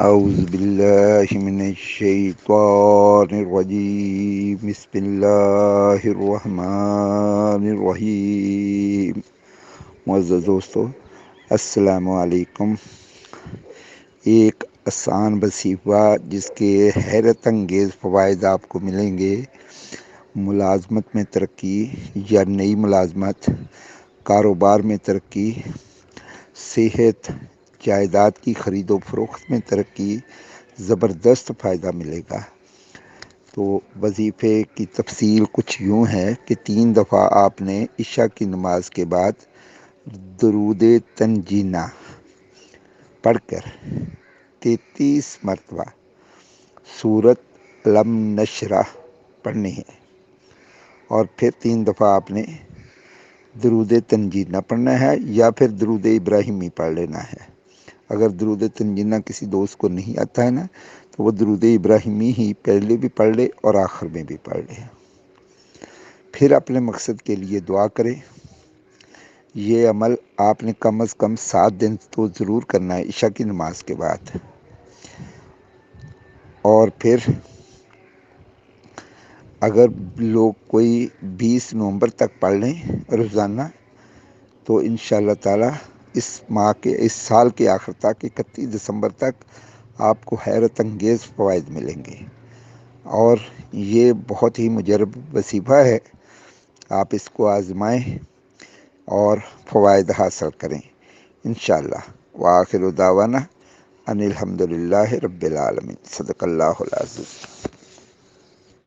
اعوذ باللہ من الشیطان الرجیم بسم اللہ الرحمن الرحیم۔ معزز دوستو، السلام علیکم۔ ایک آسان وظیفہ جس کے حیرت انگیز فوائد آپ کو ملیں گے، ملازمت میں ترقی یا نئی ملازمت، کاروبار میں ترقی، صحت، جائیداد کی خرید و فروخت میں ترقی، زبردست فائدہ ملے گا۔ تو وظیفے کی تفصیل کچھ یوں ہے کہ 3 دفعہ آپ نے عشاء کی نماز کے بعد درود تنجینہ پڑھ کر 33 مرتبہ سورۃ الم نشرح پڑھنی ہے، اور پھر 3 دفعہ آپ نے درود تنجینہ پڑھنا ہے یا پھر درود ابراہیمی پڑھ لینا ہے۔ اگر درود تنجینہ کسی دوست کو نہیں آتا ہے نا، تو وہ درود ابراہیمی ہی پہلے بھی پڑھ لے اور آخر میں بھی پڑھ لے۔ پھر اپنے مقصد کے لیے دعا کریں۔ یہ عمل آپ نے کم از کم 7 دن تو ضرور کرنا ہے عشاء کی نماز کے بعد، اور پھر اگر لوگ کوئی 20 نومبر تک پڑھ لیں روزانہ، تو انشاءاللہ تعالی اس سال کے آخر تک 31 دسمبر تک آپ کو حیرت انگیز فوائد ملیں گے، اور یہ بہت ہی مجرب وظیفہ ہے۔ آپ اس کو آزمائیں اور فوائد حاصل کریں انشاءاللہ۔ وآخر دعوانا ان الحمدللہ رب العالمین۔ صدق اللہ العظیم۔